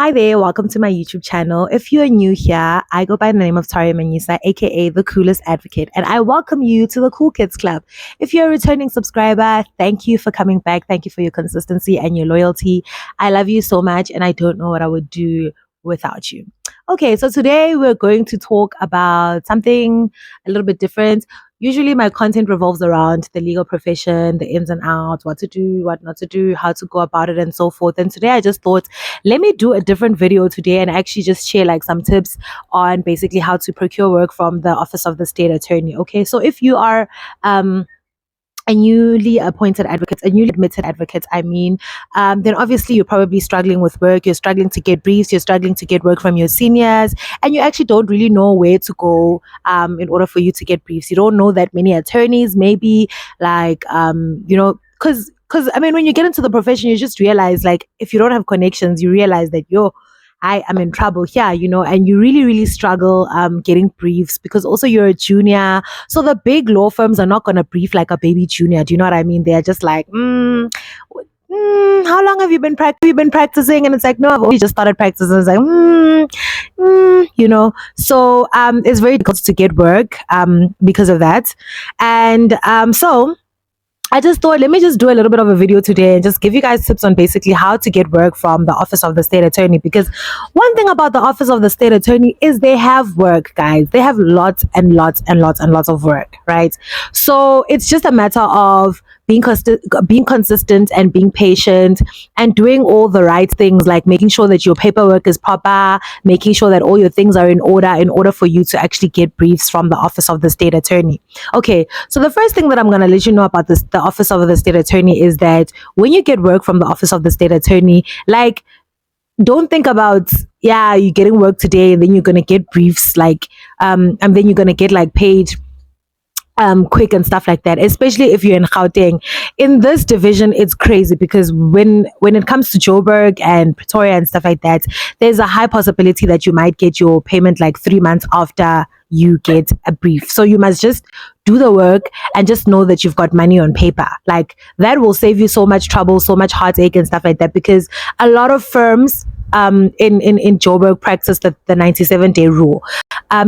Hi there, welcome to my YouTube channel. If you are new here, I go by the name of Taria Manisa, aka the Coolest Advocate, and I welcome you to the Cool Kids Club. If you're a returning subscriber, thank you for coming back. Thank you for your consistency and your loyalty. I love you so much, and I don't know what I would do without you. Okay, so today we're going to talk about something a little bit different. Usually, my content revolves around the legal profession, the ins and outs, what to do, what not to do, how to go about it, and so forth. And today, I just thought, let me do a different video today and actually just share like some tips on basically how to procure work from the Office of the State Attorney. Okay, so if you are a newly appointed advocate, a newly admitted advocate, then obviously you're probably struggling with work, you're struggling to get briefs, you're struggling to get work from your seniors, and you actually don't really know where to go in order for you to get briefs. You don't know that many attorneys, maybe like, because when you get into the profession, you just realize like if you don't have connections, you realize that I am in trouble here, and you really, really struggle getting briefs because also you're a junior. So the big law firms are not going to brief like a baby junior. Do you know what I mean? They're just like, how long have you been practicing? And it's like, no, I've only just started practicing. It's like, So it's very difficult to get work because of that. And so I just thought, let me just do a little bit of a video today and just give you guys tips on basically how to get work from the Office of the State Attorney. Because one thing about the Office of the State Attorney is they have work, guys. They have lots and lots and lots and lots of work, right? So it's just a matter of being consistent and being patient and doing all the right things, like making sure that your paperwork is proper, making sure that all your things are in order for you to actually get briefs from the Office of the State Attorney. Okay, so the first thing that I'm going to let you know about the Office of the State Attorney is that when you get work from the Office of the State Attorney, like, don't think about, you're getting work today and then you're going to get briefs, like, and then you're going to get like paid quick and stuff like that, especially if you're in Gauteng. In this division, it's crazy because when it comes to Joburg and Pretoria and stuff like that, there's a high possibility that you might get your payment like 3 months after you get a brief. So you must just do the work and just know that you've got money on paper. Like, that will save you so much trouble, so much heartache and stuff like that, because a lot of firms in Joburg practice the 97-day rule,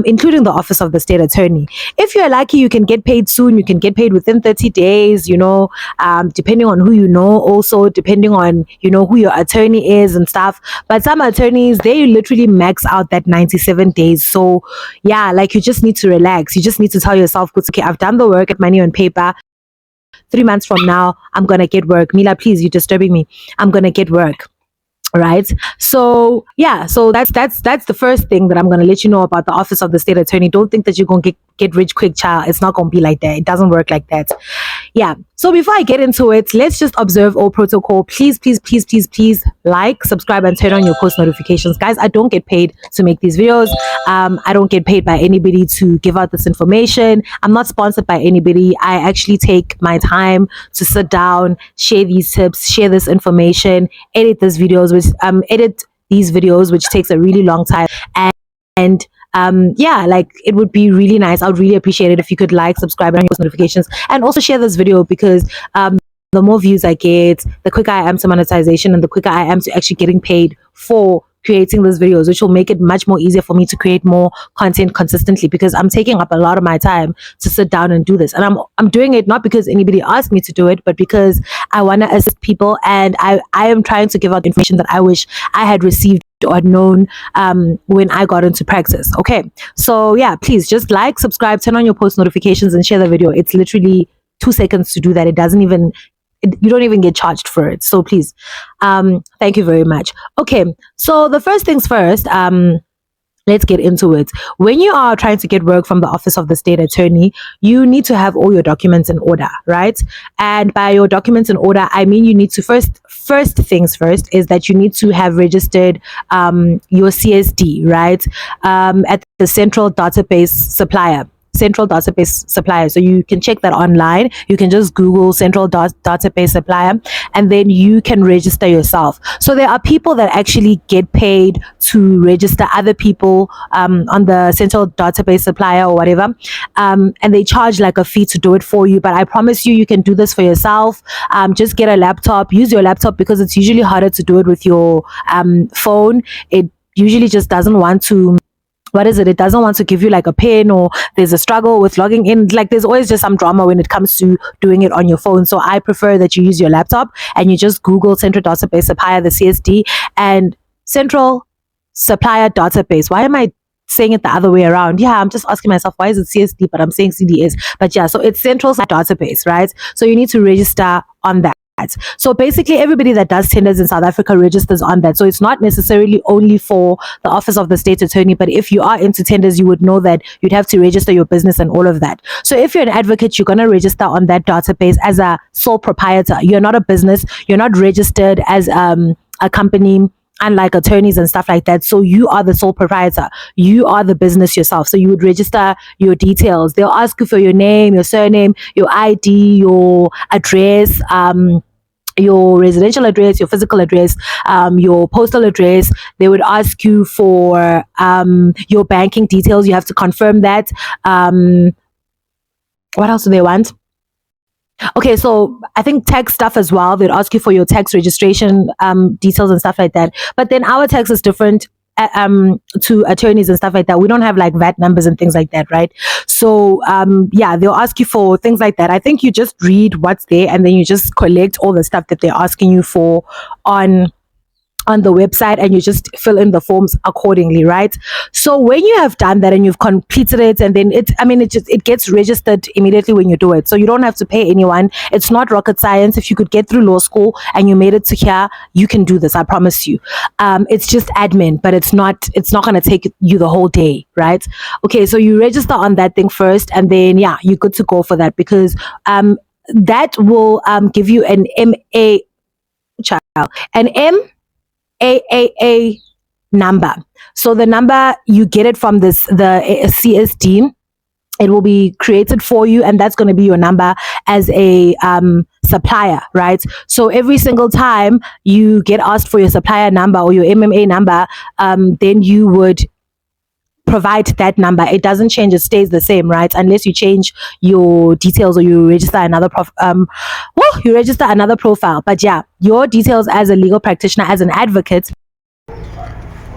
including the Office of the State Attorney. If you're lucky, you can get paid soon. You can get paid within 30 days, depending on who you know, also depending on, who your attorney is and stuff. But some attorneys, they literally max out that 97 days. So yeah, like, you just need to relax. You just need to tell yourself, okay, I've done the work, at money on paper. 3 months from now, I'm going to get work. Mila, please, you're disturbing me. I'm going to get work. Right. So yeah, so that's the first thing that I'm going to let you know about the Office of the State Attorney. Don't think that you're going to get rich quick, child. It's not going to be like that. It doesn't work like that. Yeah. So before I get into it, let's just observe all protocol. Please like, subscribe, and turn on your post notifications. Guys, I don't get paid to make these videos. I don't get paid by anybody to give out this information. I'm not sponsored by anybody. I actually take my time to sit down, share these tips, share this information, edit these videos, which takes a really long time. And like, it would be really nice. I would really appreciate it if you could like, subscribe, and post notifications, and also share this video, because the more views I get, the quicker I am to monetization, and the quicker I am to actually getting paid for creating these videos, which will make it much more easier for me to create more content consistently, because I'm taking up a lot of my time to sit down and do this. And I'm doing it not because anybody asked me to do it, but because I want to assist people, and I am trying to give out information that I wish I had received or known when I got into practice. Okay, so yeah, please just like, subscribe, turn on your post notifications, and share the video. It's literally 2 seconds to do that. You don't even get charged for it. So please, thank you very much. Okay, so the first things first, let's get into it. When you are trying to get work from the Office of the State Attorney, you need to have all your documents in order, right? And by your documents in order, I mean you need to first things first is that you need to have registered your CSD, right? At the Central Database Supplier. central database supplier. So you can check that online. You can just Google central database supplier, and then you can register yourself. So there are people that actually get paid to register other people on the central database supplier or whatever, and they charge like a fee to do it for you. But I promise you, you can do this for yourself. Just get a laptop, use your laptop, because it's usually harder to do it with your phone. It usually just doesn't want to, what is it? It doesn't want to give you like a pin, or there's a struggle with logging in. Like there's always just some drama when it comes to doing it on your phone. So I prefer that you use your laptop and you just Google Central Database Supplier, the CSD, and Central Supplier Database. Why am I saying it the other way around? Yeah, I'm just asking myself, why is it CSD, but I'm saying CDS? But yeah, so it's Central Database, right? So you need to register on that. So basically everybody that does tenders in South Africa registers on that. So it's not necessarily only for the Office of the State Attorney, but if you are into tenders, you would know that you'd have to register your business and all of that. So if you're an advocate, you're going to register on that database as a sole proprietor. You're not a business. You're not registered as a company, unlike attorneys and stuff like that. So you are the sole proprietor. You are the business yourself. So you would register your details. They'll ask you for your name, your surname, your ID, your address, your residential address, your physical address, your postal address. They would ask you for your banking details. You have to confirm that. What else do they want? Okay, so I think tax stuff as well. They'd ask you for your tax registration details and stuff like that. But then our tax is different to attorneys and stuff like that. We don't have like VAT numbers and things like that, right? So yeah, they'll ask you for things like that. I think you just read what's there and then you just collect all the stuff that they're asking you for on the website, and you just fill in the forms accordingly, right? So when you have done that and you've completed it, and then it gets registered immediately when you do it. So you don't have to pay anyone. It's not rocket science. If you could get through law school and you made it to here, you can do this. I promise you. It's just admin, but it's not going to take you the whole day, right? Okay, so you register on that thing first, and then yeah, you're good to go for that, because that will give you an MAAA number. So the number, you get it from the CSD. It will be created for you, and that's going to be your number as a supplier, right? So every single time you get asked for your supplier number or your MMA number, then you would provide that number. It doesn't change, it stays the same, right? Unless you change your details or you register another profile. But yeah, your details as a legal practitioner, as an advocate.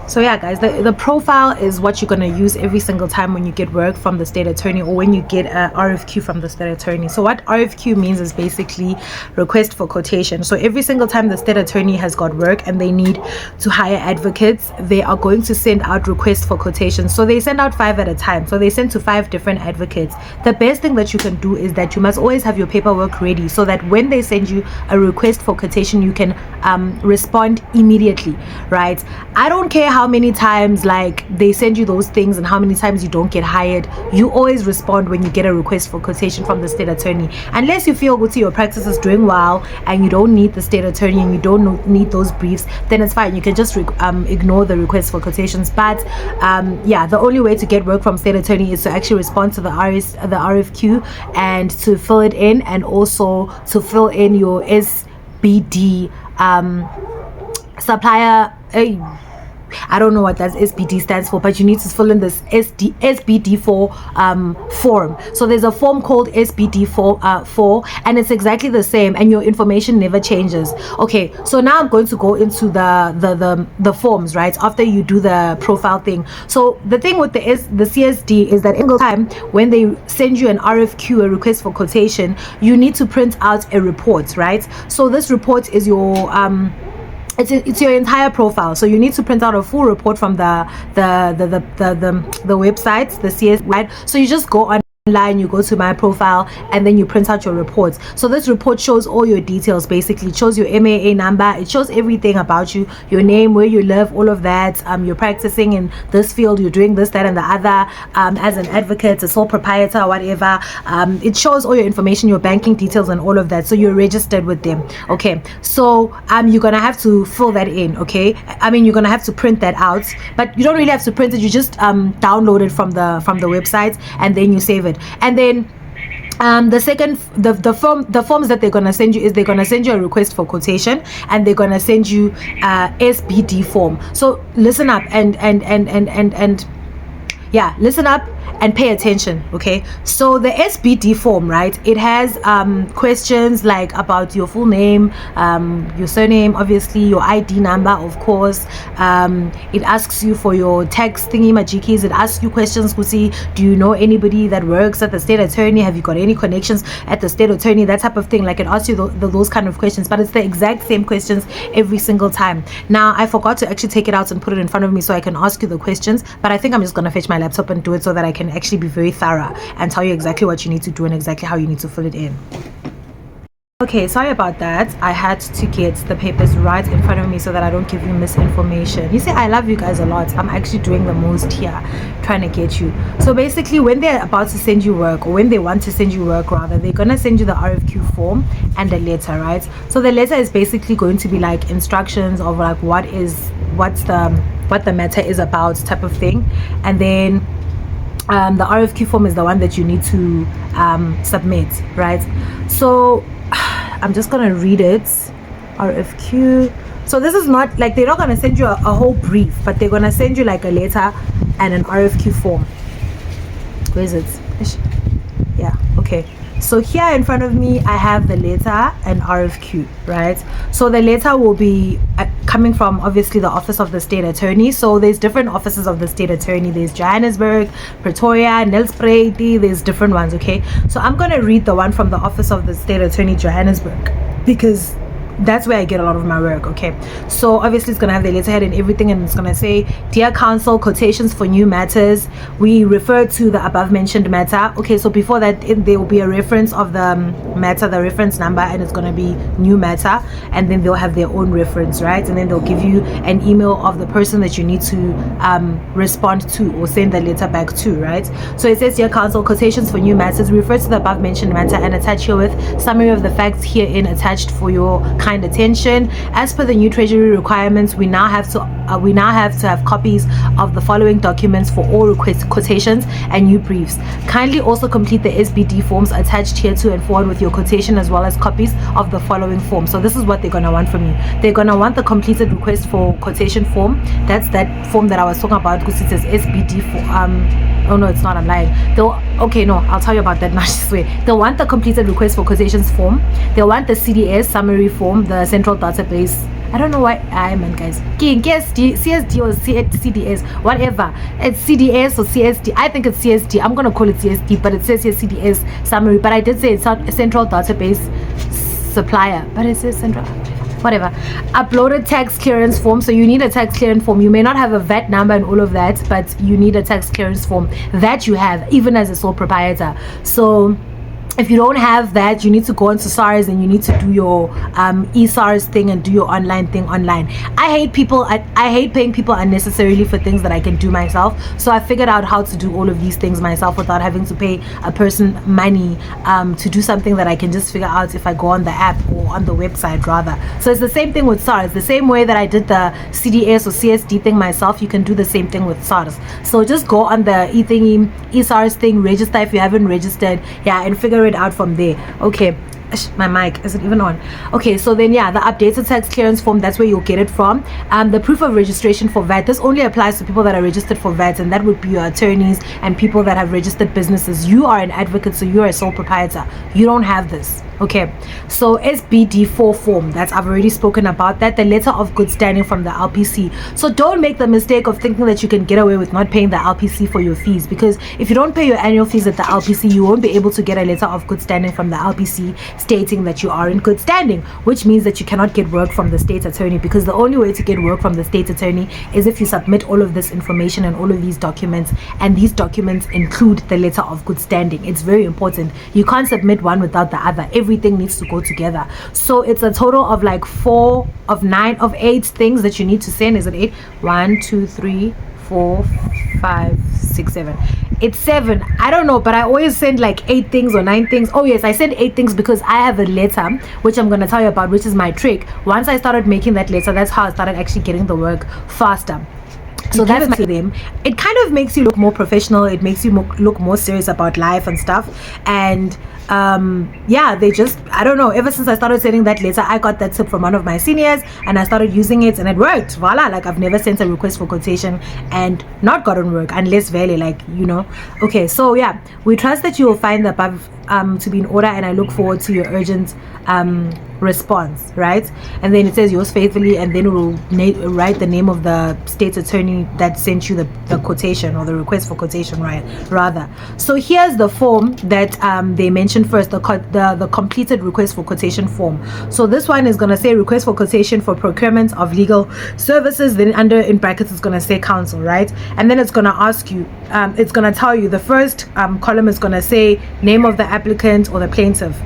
So yeah, guys, the profile is what you're going to use every single time when you get work from the state attorney, or when you get a RFQ from the state attorney. So what RFQ means is basically request for quotation. So every single time the state attorney has got work and they need to hire advocates, they are going to send out requests for quotation. So they send out 5 at a time. So they send to 5 different advocates. The best thing that you can do is that you must always have your paperwork ready, so that when they send you a request for quotation, you can respond immediately, right? I don't care how many times like they send you those things and how many times you don't get hired. You always respond when you get a request for quotation from the state attorney, unless you feel good to your practice is doing well and you don't need the state attorney and you don't need those briefs. Then it's fine, you can just ignore the request for quotations. But yeah, the only way to get work from state attorney is to actually respond to the RFQ and to fill it in, and also to fill in your SBD supplier. I don't know what that SBD stands for, but you need to fill in this SBD4 form. So there's a form called SBD4, and it's exactly the same, and your information never changes. Okay, so now I'm going to go into the forms, right, after you do the profile thing. So the thing with the CSD is that every time when they send you an RFQ, a request for quotation, you need to print out a report, right? So this report is your it's your entire profile. So you need to print out a full report from the website, the CS, right? So you just go on online, you go to my profile, and then you print out your reports. So this report shows all your details. Basically, it shows your MAA number, it shows everything about you, your name, where you live, all of that. You're practicing in this field, you're doing this, that, and the other, as an advocate, a sole proprietor, whatever. It shows all your information, your banking details, and all of that. So you're registered with them. Okay, so you're gonna have to fill that in. Okay, I mean, you're gonna have to print that out, but you don't really have to print it. You just download it from the website, and then you save it. And then the forms that they're gonna send you is they're gonna send you a request for quotation, and they're gonna send you SBD form. So listen up and yeah, listen up and pay attention. Okay, so the SBD form, right, it has questions like about your full name, your surname, obviously your ID number, of course. It asks you for your tax thingy majikis. It asks you questions to see, do you know anybody that works at the state attorney? Have you got any connections at the state attorney? That type of thing. Like, it asks you those kind of questions, but it's the exact same questions every single time. Now, I forgot to actually take it out and put it in front of me so I can ask you the questions, but I think I'm just gonna fetch my laptop and do it so that I can actually be very thorough and tell you exactly what you need to do and exactly how you need to fill it in. Okay, sorry about that. I had to get the papers right in front of me so that I don't give you misinformation. You see, I love you guys a lot. I'm actually doing the most here, trying to get you. So basically, when they're about to send you work, or when they want to send you work rather, they're gonna send you the RFQ form and the letter, right? So the letter is basically going to be like instructions of like what the matter is about, type of thing. And then the RFQ form is the one that you need to submit, right? So I'm just gonna read it. RFQ. So this is not like, they're not gonna send you a whole brief, but they're gonna send you like a letter and an RFQ form. Where is it? Yeah, okay. So here in front of me, I have the letter and RFQ, right? So the letter will be coming from obviously the office of the state attorney. So there's different offices of the state attorney. There's Johannesburg, Pretoria, Nelspruit. There's different ones, okay? So I'm going to read the one from the office of the state attorney, Johannesburg, because that's where I get a lot of my work. Okay, so obviously it's gonna have the letterhead and everything, and it's gonna say, dear counsel, quotations for new matters, we refer to the above mentioned matter. Okay, so before that there will be a reference of the matter, the reference number, and it's gonna be new matter, and then they'll have their own reference, right? And then they'll give you an email of the person that you need to respond to or send the letter back to, right? So it says, dear counsel, quotations for new matters, we refer to the above mentioned matter and attach herewith summary of the facts herein attached for your kind attention. As per the new treasury requirements, we now have to have copies of the following documents for all request quotations and new briefs. Kindly also complete the SBD forms attached here to and forward with your quotation, as well as copies of the following forms. So this is what they're gonna want from you. They're gonna want the completed request for quotation form. That's that form that I was talking about, because it says SBD for oh no, it's not, I'm lying. Okay, no, I'll tell you about that now. This way, they'll want the completed request for quotations form. They'll want the CDS summary form, the central database. I don't know why I meant, guys. CSD or CDS, whatever. It's CDS or CSD. I think it's CSD. I'm gonna call it CSD, but it says here CDS summary. But I did say it's not a central database supplier, but it says central. Whatever. Uploaded tax clearance form. So you need a tax clearance form. You may not have a VAT number and all of that, but you need a tax clearance form that you have even as a sole proprietor. So if you don't have that, you need to go into SARS and you need to do your e-SARS thing and do your online thing online. I hate paying people unnecessarily for things that I can do myself. So I figured out how to do all of these things myself without having to pay a person money to do something that I can just figure out if I go on the app or on the website rather. So it's the same thing with SARS. The same way that I did the CDS or CSD thing myself, you can do the same thing with SARS. So just go on the e-SARS thing, register if you haven't registered, yeah, and figure it out from there. Okay, my mic isn't even on. Okay, so then yeah, the updated tax clearance form, that's where you'll get it from. The proof of registration for VAT, this only applies to people that are registered for VAT, and that would be your attorneys and people that have registered businesses. You are an advocate, so you're a sole proprietor. You don't have this. Okay, so SBD4 form, that's, I've already spoken about that. The letter of good standing from the LPC. So don't make the mistake of thinking that you can get away with not paying the LPC for your fees, because if you don't pay your annual fees at the LPC, you won't be able to get a letter of good standing from the LPC. stating that you are in good standing, which means that you cannot get work from the state attorney, because the only way to get work from the state attorney is if you submit all of this information and all of these documents, and these documents include the letter of good standing. It's very important. You can't submit one without the other. Everything needs to go together. So it's a total of like 4 of 9 of 8 things that you need to send. Is it 8? 1 2 3 4 5 6 7. It's 7. I don't know, but I always send like 8 things or 9 things. Oh yes, I send 8 things because I have a letter which I'm going to tell you about, which is my trick. Once I started making that letter, that's how I started actually getting the work faster. So that's to them. It kind of makes you look more professional. It makes you look more serious about life and stuff. And yeah, they just, I don't know, ever since I started sending that letter, I got that tip from one of my seniors and I started using it and it worked. Voila, like I've never sent a request for quotation and not gotten work, unless really, like, you know. Okay, so yeah, we trust that you will find the above to be in order, and I look forward to your urgent response, right? And then it says yours faithfully, and then it will write the name of the state attorney that sent you the quotation, or the request for quotation, right, rather. So here's the form that they mentioned first, the completed request for quotation form. So this one is going to say request for quotation for procurement of legal services, then under in brackets it's going to say counsel, right? And then it's going to ask you, it's going to tell you, the first column is going to say name of the applicant or the plaintiff,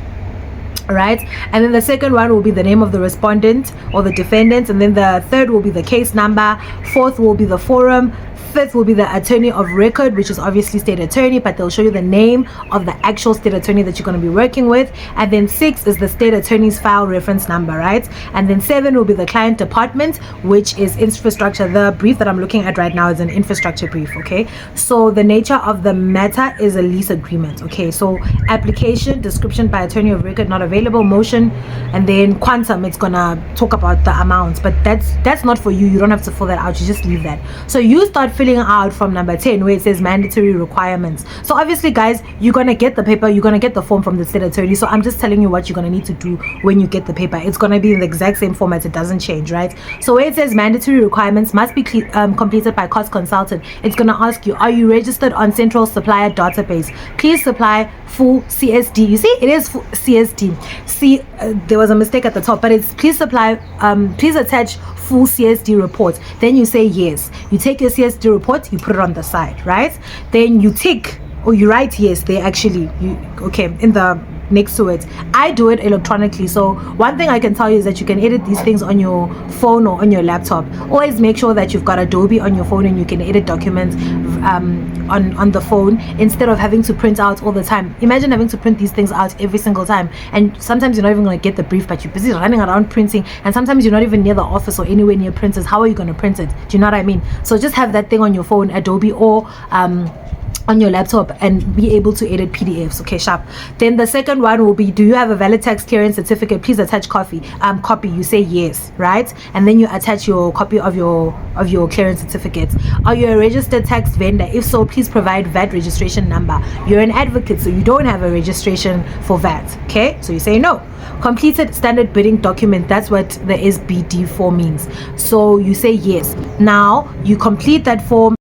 right? And then the second one will be the name of the respondent or the defendant, and then the third will be the case number, fourth will be the forum, fifth will be the attorney of record, which is obviously state attorney, but they'll show you the name of the actual state attorney that you're going to be working with. And then 6 is the state attorney's file reference number, right? And then 7 will be the client department, which is infrastructure. The brief that I'm looking at right now is an infrastructure brief. Okay, so the nature of the matter is a lease agreement. Okay, so application, description by attorney of record not available, motion, and then quantum, it's gonna talk about the amounts, but that's not for you. You don't have to fill that out, you just leave that. So you start filling out from number 10, where it says mandatory requirements. So obviously, guys, you're gonna get the paper, you're gonna get the form from the state attorney. So I'm just telling you what you're gonna need to do when you get the paper. It's gonna be in the exact same format, it doesn't change, right? So where it says mandatory requirements must be completed by cost consultant, it's gonna ask you, are you registered on central supplier database? Please supply full CSD. You see, it is full CSD. See, there was a mistake at the top, but it's please supply, please attach full CSD report. Then you say yes. You take your CSD report, you put it on the side, right? Then you tick, or you write yes. They actually, okay, in the next to it. I do it electronically. So one thing I can tell you is that you can edit these things on your phone or on your laptop. Always make sure that you've got Adobe on your phone and you can edit documents on the phone, instead of having to print out all the time. Imagine having to print these things out every single time, and sometimes you're not even going to get the brief, but you're busy running around printing, and sometimes you're not even near the office or anywhere near printers. How are you going to print it? Do you know what I mean? So just have that thing on your phone, Adobe, or on your laptop, and be able to edit PDFs. Okay, sharp. Then the second one will be, do you have a valid tax clearance certificate? Please attach copy. You say yes, right? And then you attach your copy of your clearance certificate. Are you a registered tax vendor? If so, please provide VAT registration number. You're an advocate, so you don't have a registration for VAT. Okay, so you say no. Completed standard bidding document, that's what the SBD form means. So you say yes. Now you complete that form.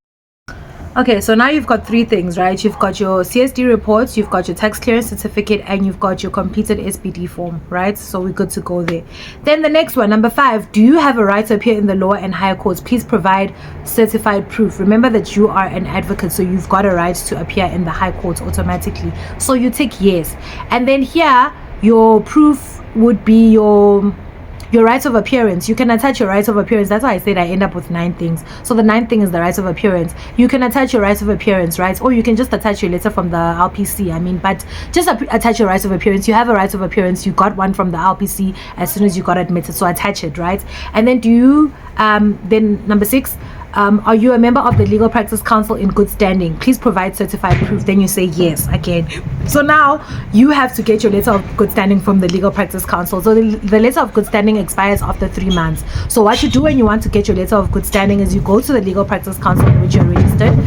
Okay, so now you've got 3 things, right? You've got your CSD reports, you've got your tax clearance certificate, and you've got your completed SBD form, right? So we're good to go there. Then the next one, number 5, do you have a right to appear in the lower and higher courts? Please provide certified proof. Remember that you are an advocate, so you've got a right to appear in the high courts automatically. So you tick yes. And then here, your proof would be your rights of appearance. You can attach your rights of appearance. That's why I said I end up with 9 things. So the 9th thing is the rights of appearance. You can attach your rights of appearance, right? Or you can just attach your letter from the LPC. But just attach your rights of appearance. You have a right of appearance. You got one from the LPC as soon as you got admitted. So attach it, right? And then do you, then number 6, are you a member of the Legal Practice Council in good standing? Please provide certified proof. Then you say yes again. So now you have to get your letter of good standing from the Legal Practice Council. So the letter of good standing expires after 3 months. So what you do when you want to get your letter of good standing is you go to the Legal Practice Council in which you're registered.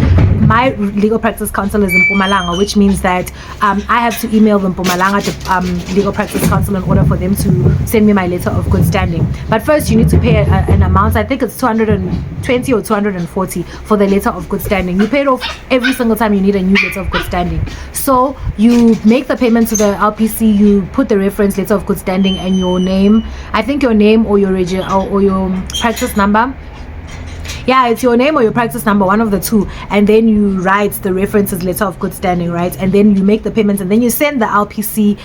my legal practice counsel is in Mpumalanga, which means that I have to email the Mpumalanga legal practice counsel in order for them to send me my letter of good standing. But first you need to pay an amount. I think it's 220 or 240 for the letter of good standing. You pay it off every single time you need a new letter of good standing. So you make the payment to the LPC, you put the reference letter of good standing and your name, I think your name or your practice number. Yeah, it's your name or your practice number, one of the two, and then you write the references letter of good standing, right? And then you make the payments, and then you send the LPC,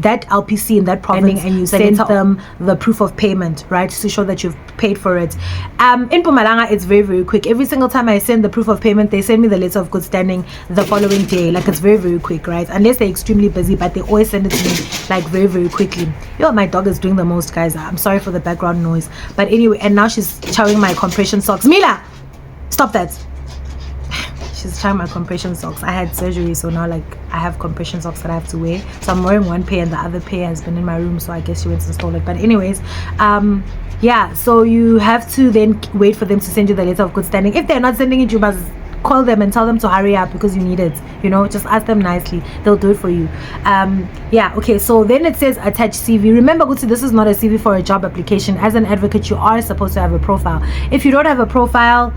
that LPC in that province, and you send them the proof of payment, right, to show that you've paid for it. In Mpumalanga, it's very, very quick. Every single time I send the proof of payment, they send me the letter of good standing the following day. Like, it's very, very quick, right? Unless they're extremely busy, but they always send it to me like very, very quickly. Yo, my dog is doing the most, guys. I'm sorry for the background noise, but anyway, and now she's chowing my compression socks. Mila, stop that. She's trying my compression socks. I had surgery, so now like I have compression socks that I have to wear. So I'm wearing one pair and the other pair has been in my room, so I guess she went to install it. But anyways, yeah, so you have to then wait for them to send you the letter of good standing. If they're not sending it, you must call them and tell them to hurry up because you need it. You know, just ask them nicely, they'll do it for you. Yeah, okay, so then it says attach CV. Remember, Guti, this is not a CV for a job application. As an advocate, you are supposed to have a profile. If you don't have a profile,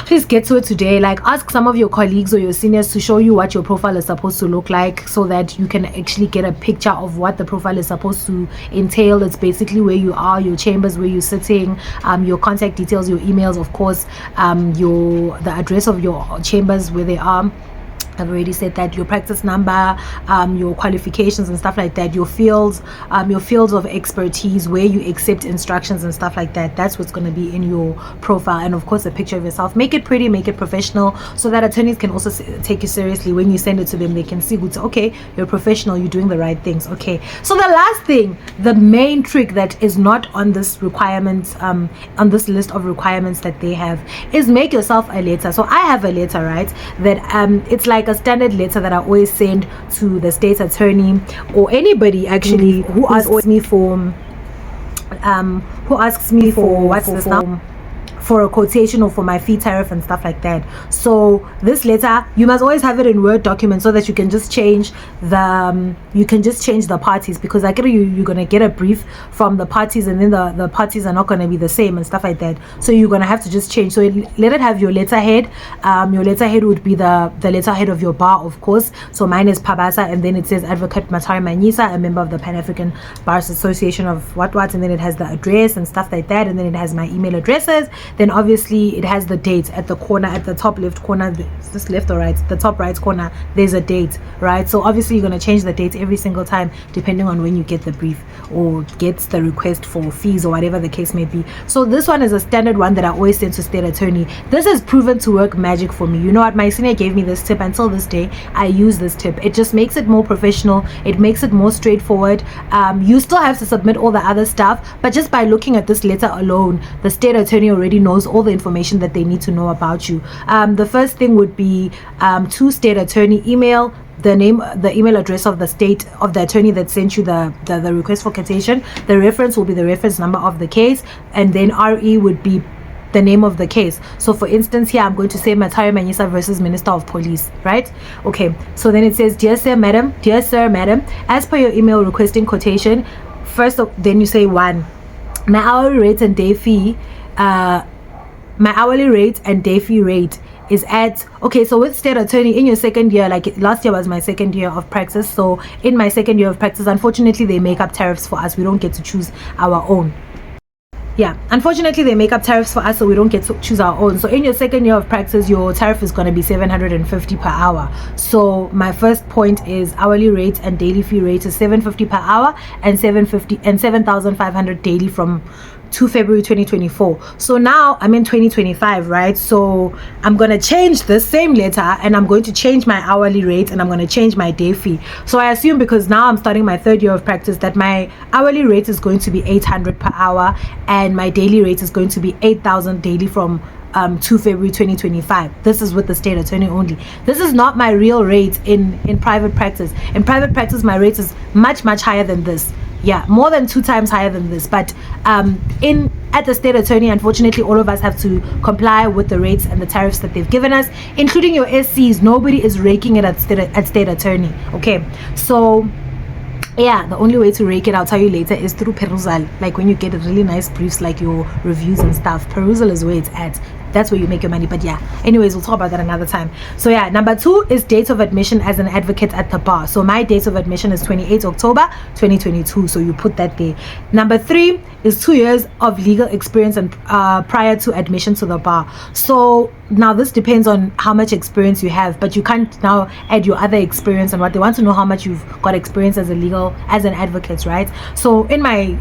please get to it today. Like, ask some of your colleagues or your seniors to show you what your profile is supposed to look like, so that you can actually get a picture of what the profile is supposed to entail. It's basically where you are, your chambers, where you're sitting, your contact details, your emails, of course, the address of your chambers, where they are. I've already said that, your practice number, your qualifications and stuff like that, your fields of expertise, where you accept instructions and stuff like that. That's what's going to be in your profile. And of course, a picture of yourself. Make it pretty, make it professional, so that attorneys can also take you seriously. When you send it to them, they can see, okay, you're professional, you're doing the right things. Okay, so the last thing, the main trick that is not on this requirements, on this list of requirements that they have, is make yourself a letter. So I have a letter, right, that it's like a standard letter that I always send to the state attorney or anybody actually who asks me for what's this now, for a quotation or for my fee tariff and stuff like that. So this letter, you must always have it in Word document, so that you can just change the parties, because like you're gonna get a brief from the parties, and then the parties are not gonna be the same and stuff like that. So you're gonna have to just change. So let it have your letterhead. Your letterhead would be the letterhead of your bar, of course. So mine is Pabasa, and then it says Advocate Matari Manyisa, a member of the Pan-African Bars Association of what, and then it has the address and stuff like that, and then it has my email addresses. Then obviously it has the date at the corner, at the top left corner. Is this left or right? The top right corner, there's a date, right? So obviously you're going to change the date every single time depending on when you get the brief or get the request for fees or whatever the case may be. So this one is a standard one that I always send to state attorney. This has proven to work magic for me. You know what, my senior gave me this tip. Until this day I use this tip. It just makes it more professional, it makes it more straightforward. You still have to submit all the other stuff, but just by looking at this letter alone, the state attorney already knows all the information that they need to know about you. The first thing would be to state attorney email, the name, the email address of the attorney that sent you the request for quotation. The reference will be the reference number of the case, and then RE would be the name of the case. So for instance, here I'm going to say Matari Manyisa versus Minister of Police, right? Okay, so then it says, dear sir, madam, as per your email requesting quotation, then you say 1, my hourly rate and day fee rate is at, okay, so with state attorney in your second year, like last year was my second year of practice, so in my second year of practice, unfortunately they make up tariffs for us. We don't get to choose our own. Yeah, unfortunately they make up tariffs for us, so we don't get to choose our own. So in your second year of practice, your tariff is going to be 750 per hour. So my first point is hourly rate and daily fee rate is 750 per hour and 7,500 daily from 2 February 2024. So now I'm in 2025, right? So I'm going to change the same letter, and I'm going to change my hourly rate, and I'm going to change my day fee. So I assume, because now I'm starting my third year of practice, that my hourly rate is going to be 800 per hour and my daily rate is going to be 8,000 daily from 2 February 2025. This is with the state attorney only. This is not my real rate in private practice. In private practice, my rate is much higher than this. yeah, more than 2 times higher than this. But at the state attorney, unfortunately, all of us have to comply with the rates and the tariffs that they've given us, including your SCs. Nobody is raking it at state attorney. Okay, so yeah, the only way to rake it, I'll tell you later, is through perusal. Like when you get really nice briefs like your reviews and stuff, perusal is where it's at. That's where you make your money. But yeah, anyways, we'll talk about that another time. So yeah, number 2 is date of admission as an advocate at the bar. So my date of admission is 28 October 2022, so you put that there. Number 3 is 2 years of legal experience and prior to admission to the bar. So now this depends on how much experience you have, but you can't now add your other experience, and what they want to know how much you've got experience as an advocate, right? So in my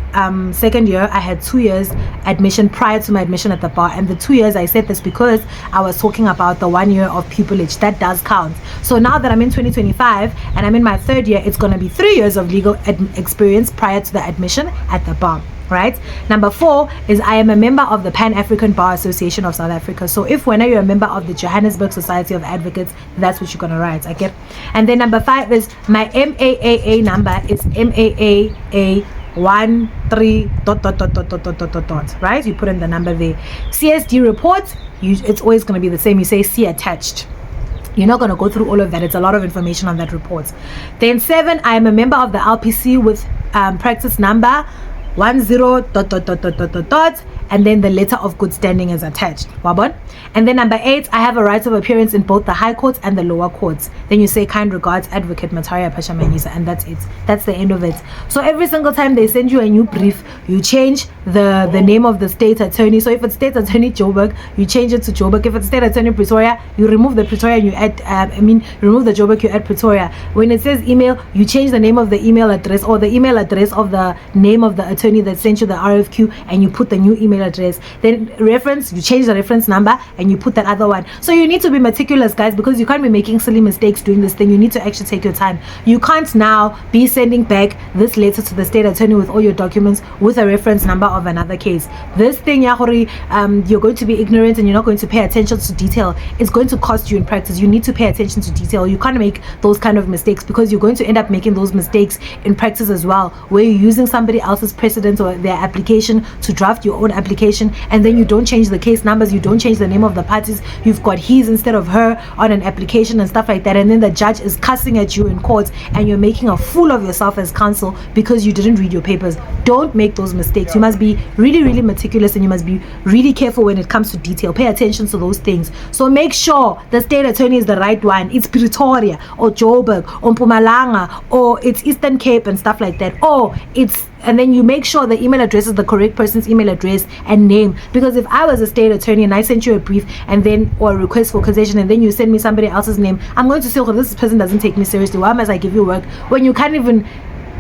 second year, I had 2 years admission prior to my admission at the bar, and the 2 years, I said this because I was talking about the 1 year of pupillage. That does count. So now that I'm in 2025 and I'm in my third year, it's going to be 3 years of legal experience prior to the admission at the bar. Right. Number 4 is I am a member of the Pan-African Bar Association of South Africa. So if when you're a member of the Johannesburg Society of Advocates, that's what you're gonna write. Okay. And then number 5 is my MAAA number is MAAA 13 ... right? You put in the number there. CSD report, it's always going to be the same. You say C attached. You're not going to go through all of that. It's a lot of information on that report. Then 7, I am a member of the LPC with practice number 10 ... and then the letter of good standing is attached. Wabon? And then number 8, I have a right of appearance in both the high courts and the lower courts. Then you say kind regards Advocate Mataria Pashamanisa, and that's it. That's the end of it. So every single time they send you a new brief, you change the name of the state attorney. So if it's state attorney Joburg, you change it to Joburg. If it's state attorney Pretoria, you remove the Pretoria and you add remove the Joburg, you add Pretoria. When it says email, you change the name of the email address or the email address of the name of the attorney that sent you the RFQ, and you put the new email address. Then reference, you change the reference number and you put that other one. So you need to be meticulous, guys, because you can't be making silly mistakes doing this thing. You need to actually take your time. You can't now be sending back this letter to the state attorney with all your documents with a reference number of another case. This thing, you're going to be ignorant and you're not going to pay attention to detail. It's going to cost you in practice. You need to pay attention to detail. You can't make those kind of mistakes, because you're going to end up making those mistakes in practice as well, where you're using somebody else's precedent or their application to draft your own application, and then you don't change the case numbers, you don't change the name of the parties, you've got his instead of her on an application and stuff like that, and then the judge is cussing at you in court and you're making a fool of yourself as counsel because you didn't read your papers. Don't make those mistakes. You must be really, really meticulous, and you must be really careful when it comes to detail. Pay attention to those things. So make sure the state attorney is the right one. It's Pretoria or Joburg or Mpumalanga or it's Eastern Cape and stuff like that. And then you make sure the email address is the correct person's email address and name. Because if I was a state attorney and I sent you a brief or a request for causation, and then you send me somebody else's name, I'm going to say, oh, this person doesn't take me seriously. Why must I give you work when you can't even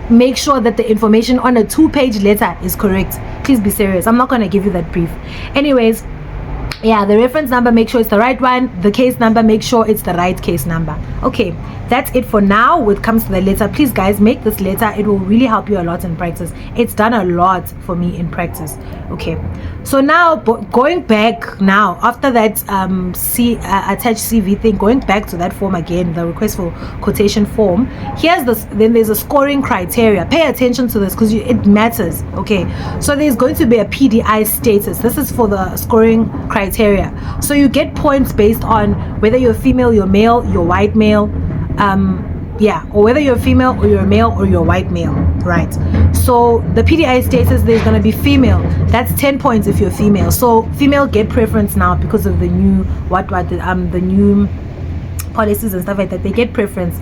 make sure that the information on a 2-page letter is correct? Please be serious. I'm not going to give you that brief. Anyways, yeah, the reference number, make sure it's the right one. The case number, make sure it's the right case number. Okay, that's it for now when it comes to the letter. Please, guys, make this letter. It will really help you a lot in practice. It's done a lot for me in practice. Okay, so now going back now after that attached CV thing, going back to that form again, the request for quotation form. Then there's a scoring criteria. Pay attention to this because it matters. Okay, so there's going to be a PDI status. This is for the scoring criteria. So you get points based on whether you're female, you're male, you're white male, or whether you're female or you're male or you're white male, right? So the PDI status, there's going to be female. That's 10 points if you're female. So female get preference now because of the new the new policies and stuff like that. They get preference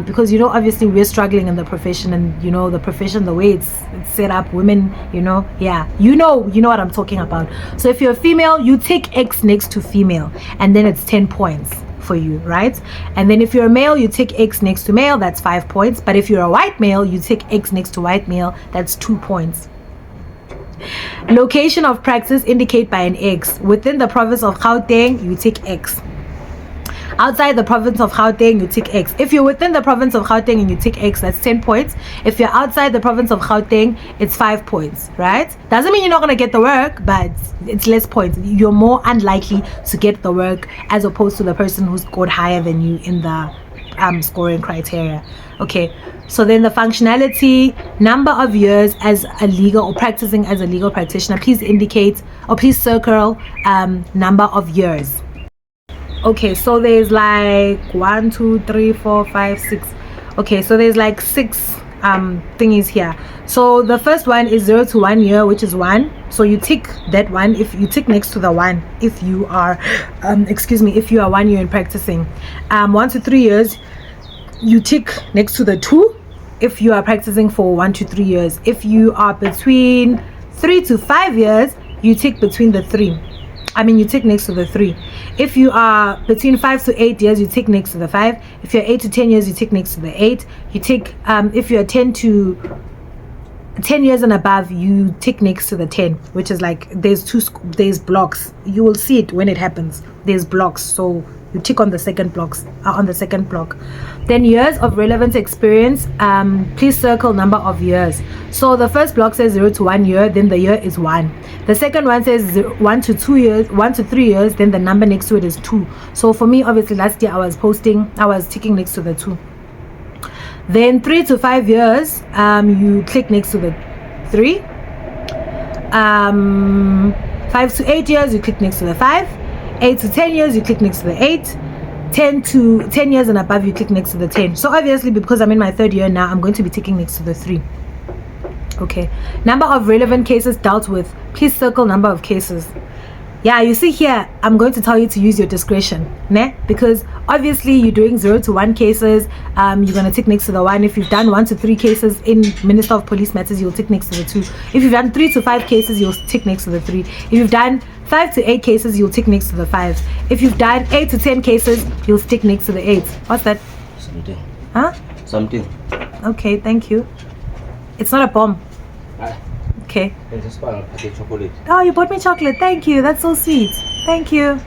because obviously we're struggling in the profession, and the profession, the way it's set up, women, you know what I'm talking about. So if you're a female, you tick X next to female, and then it's 10 points for you, right? And then if you're a male, you tick X next to male, that's 5 points. But if you're a white male, you tick X next to white male, that's 2 points. Location of practice, indicate by an X. Within the province of Gauteng, you tick X. Outside the province of Gauteng, you tick X. If you're within the province of Gauteng and you tick X, that's 10 points. If you're outside the province of Gauteng, it's 5 points, right? Doesn't mean you're not going to get the work, but it's less points. You're more unlikely to get the work as opposed to the person who scored higher than you in the scoring criteria. Okay, so then the functionality, number of years as a legal or practicing as a legal practitioner, please indicate or please circle number of years. Okay, so there's like 1 2 3 4 5 6. Okay, so there's like 6 thingies here. So the first one is 0 to 1 year, which is 1. So you tick that one. If you tick next to the 1, if you are if you are 1 year in practicing. 1 to 3 years, you tick next to the 2 if you are practicing for 1 to 3 years. If you are between 3 to 5 years, you tick between the 3. You tick next to the 3. If you are between 5 to 8 years, you tick next to the 5. If you're 8 to 10 years, you tick next to the 8. You tick if you're 10 to 10 years and above, you tick next to the 10, which is like there's blocks. You will see it when it happens. There's blocks, so you tick on the second block. Then years of relevant experience, please circle number of years. So the first block says 0 to 1 year, then the year is 1. The second one says 1 to 2 years, 1 to 3 years, then the number next to it is 2. So for me, obviously last year I was ticking next to the 2. Then 3 to 5 years, you click next to the 3. 5 to 8 years, you click next to the 5. 8 to 10 years, you click next to the 8. 10 to 10 years and above, you click next to the 10. So obviously, because I'm in my 3rd year now, I'm going to be ticking next to the 3. Okay, number of relevant cases dealt with, please circle number of cases. Yeah, you see here, I'm going to tell you to use your discretion, ne? Because obviously you're doing 0 to 1 cases, you're going to tick next to the 1. If you've done 1 to 3 cases in Minister of Police Matters, you'll tick next to the 2. If you've done 3 to 5 cases, you'll tick next to the 3. If you've done 5 to 8 cases, you'll tick next to the 5. If you've done 8 to 10 cases, you'll stick next to the 8. What's that? Something. Huh? Something. Okay, thank you. It's not a bomb. Okay. Oh, you bought me chocolate. Thank you. That's so sweet. Thank you.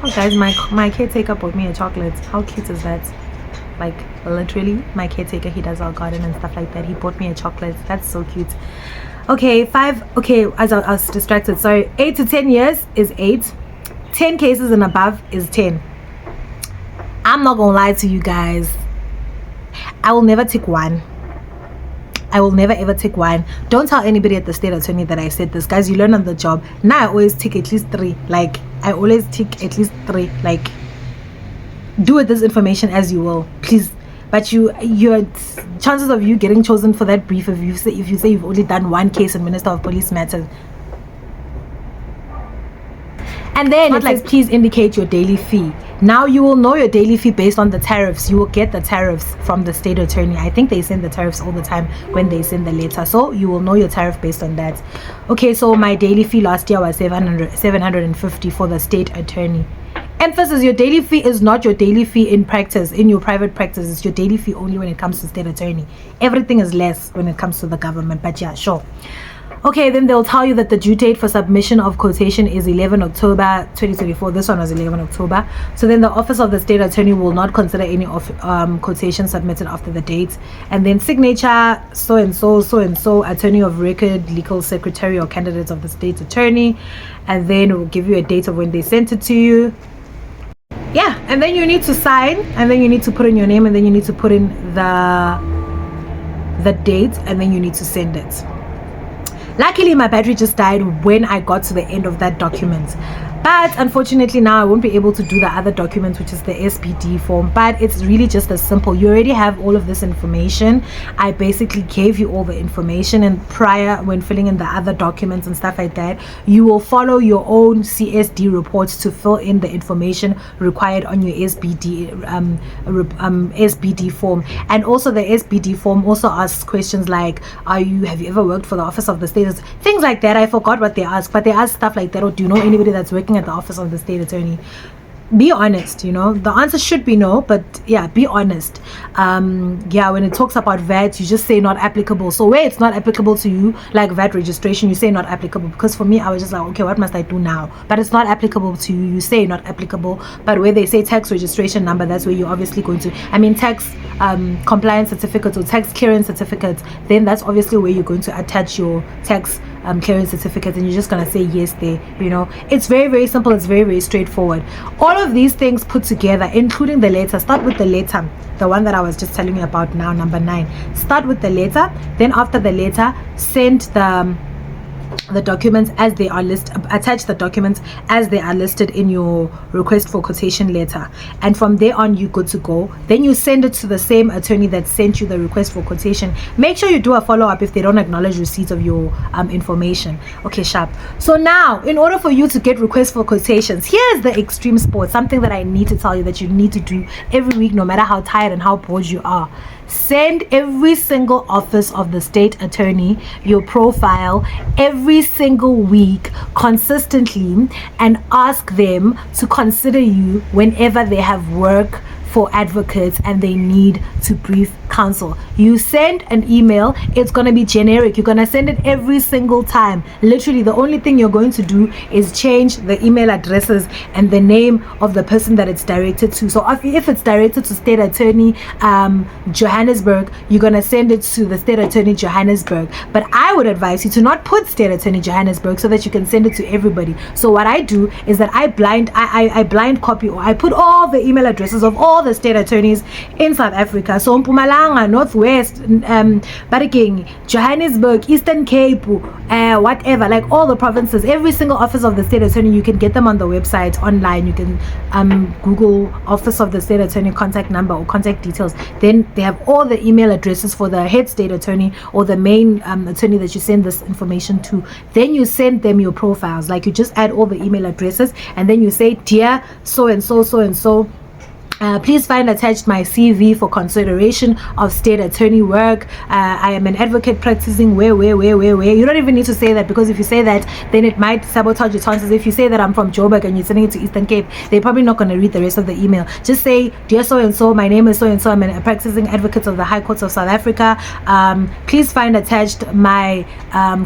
Oh, guys, my caretaker bought me a chocolate. How cute is that? Like, literally, my caretaker, he does our garden and stuff like that. He bought me a chocolate. That's so cute. Okay, 5. Okay, as I was distracted. Sorry. 8 to 10 years is 8. 10 cases and above is 10. I'm not gonna lie to you guys. I will never tick 1. I will never ever tick 1. Don't tell anybody at the state attorney that I said this, guys. You learn on the job. Now I always tick at least 3. Like, I always tick at least 3. Like, do with this information as you will, please. But your chances of you getting chosen for that brief, if you say you've only done 1 case in Minister of Police Matters. And then it says, please indicate your daily fee. Now you will know your daily fee based on the tariffs. You will get the tariffs from the state attorney. I think they send the tariffs all the time when they send the letter. So you will know your tariff based on that. Okay, so my daily fee last year was 750 for the state attorney. Emphasis, your daily fee is not your daily fee in practice, in your private practice. It's your daily fee only when it comes to state attorney. Everything is less when it comes to the government, but yeah, sure. Okay, then they'll tell you that the due date for submission of quotation is 11 October 2024. This one was 11 October. So then the office of the state attorney will not consider any of quotation submitted after the date. And then signature, so and so, attorney of record, legal secretary or candidate of the state attorney. And then it will give you a date of when they sent it to you. Yeah, and then you need to sign, and then you need to put in your name, and then you need to put in the date, and then you need to send it. Luckily, my battery just died when I got to the end of that document. But unfortunately, now I won't be able to do the other document, which is the SBD form. But it's really just as simple. You already have all of this information. I basically gave you all the information, and prior, when filling in the other documents and stuff like that, you will follow your own CSD reports to fill in the information required on your SBD SBD form. And also the SBD form also asks questions like, have you ever worked for the office of the state? Things like that. I forgot what they ask, but they ask stuff like that. Or do you know anybody that's working at the office of the state attorney? Be honest, the answer should be no, but yeah, be honest. When it talks about VAT, you just say not applicable. So where it's not applicable to you, like VAT registration, you say not applicable. Because for me, I was just like, okay, what must I do now? But it's not applicable to you, you say not applicable. But where they say tax registration number, that's where you're obviously going to, tax compliance certificate or tax clearance certificate, then that's obviously where you're going to attach your tax clearance certificate, and you're just gonna say yes there. You know, it's very, very simple. It's very, very straightforward. All of these things put together, including the letter. Start with the letter, the one that I was just telling you about now, number 9. Start with the letter. Then after the letter, send the documents as they are listed, attach the documents as they are listed in your request for quotation letter, and from there on you're good to go. Then you send it to the same attorney that sent you the request for quotation. Make sure you do a follow-up if they don't acknowledge receipt of your information. Okay, sharp. So now, in order for you to get requests for quotations, here's the extreme sport, something that I need to tell you that you need to do every week, no matter how tired and how bored you are. Send every single office of the state attorney your profile every single week consistently, and ask them to consider you whenever they have work for advocates and they need to brief counsel. You send an email, it's going to be generic. You're going to send it every single time. Literally, the only thing you're going to do is change the email addresses and the name of the person that it's directed to. So if it's directed to State Attorney Johannesburg, you're going to send it to the State Attorney Johannesburg. But I would advise you to not put State Attorney Johannesburg so that you can send it to everybody. So what I do is that I blind copy, or I put all the email addresses of all the state attorneys in South Africa. So Mpumalanga, Northwest, Bariking, Johannesburg, Eastern Cape, whatever, like all the provinces, every single office of the state attorney, you can get them on the website online. You can Google office of the state attorney contact number or contact details. Then they have all the email addresses for the head state attorney or the main attorney that you send this information to. Then you send them your profiles. Like, you just add all the email addresses, and then you say, dear so and so, so and so, please find attached my CV for consideration of state attorney work. I am an advocate practicing where. You don't even need to say that, because if you say that, then it might sabotage your chances. If you say that I'm from Joburg and you're sending it to Eastern Cape, they're probably not going to read the rest of the email. Just say, dear so and so, my name is so and so, I'm a practicing advocate of the High Courts of South Africa. Please find attached my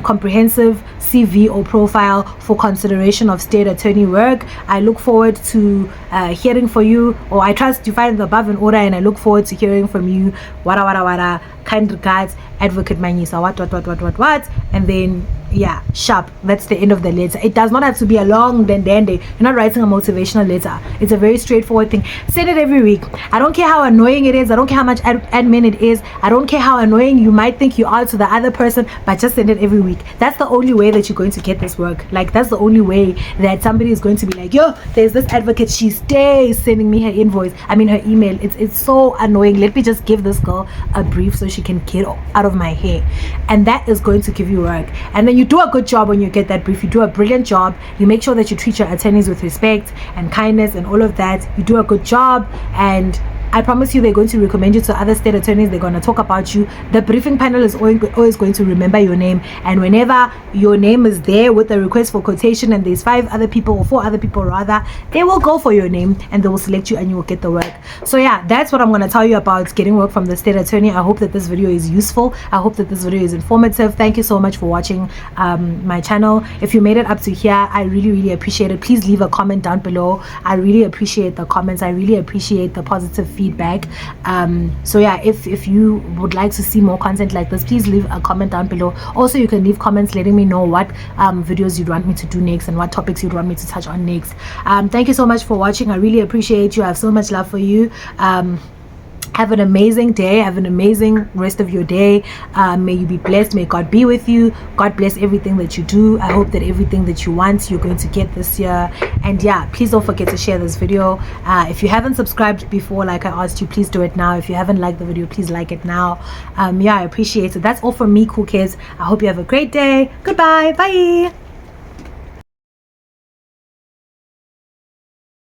comprehensive CV or profile for consideration of state attorney work. I look forward to hearing from you, or I trust you find the above in order, and I look forward to hearing from you. Wada. Kind regards, Advocate Manyisa. What, and then yeah, sharp. That's the end of the letter. It does not have to be a long dende. You're not writing a motivational letter. It's a very straightforward thing. Send it every week. I don't care how annoying it is. I don't care how much admin it is. I don't care how annoying you might think you are to the other person, but just send it every week. That's the only way that you're going to get this work. Like, that's the only way that somebody is going to be like, yo, there's this advocate, she stays sending me her her email. It's so annoying. Let me just give this girl a brief so she can get out of my hair. And that is going to give you work. And then you do a good job when you get that brief. You do a brilliant job. You make sure that you treat your attorneys with respect and kindness and all of that. You do a good job, and I promise you they're going to recommend you to other state attorneys. They're going to talk about you. The briefing panel is always going to remember your name, and whenever your name is there with the request for quotation and there's 5 other people, or 4 other people rather, they will go for your name and they will select you and you will get the work. So yeah, that's what I'm going to tell you about getting work from the state attorney. I hope that this video is useful. I hope that this video is informative. Thank you so much for watching my channel. If you made it up to here, I really appreciate it. Please leave a comment down below. I really appreciate the comments. I really appreciate the positive feedback. So yeah, if you would like to see more content like this, please leave a comment down below. Also, you can leave comments letting me know what videos you'd want me to do next and what topics you'd want me to touch on next. Thank you so much for watching. I really appreciate you. I have so much love for you. Have an amazing day. Have an amazing rest of your day. May you be blessed. May God be with you. God bless everything that you do. I hope that everything that you want, you're going to get this year. And yeah, please don't forget to share this video. If you haven't subscribed before, like I asked you, please do it now. If you haven't liked the video, please like it now. Yeah, I appreciate it. That's all from me, cool kids. I hope you have a great day. Goodbye. Bye.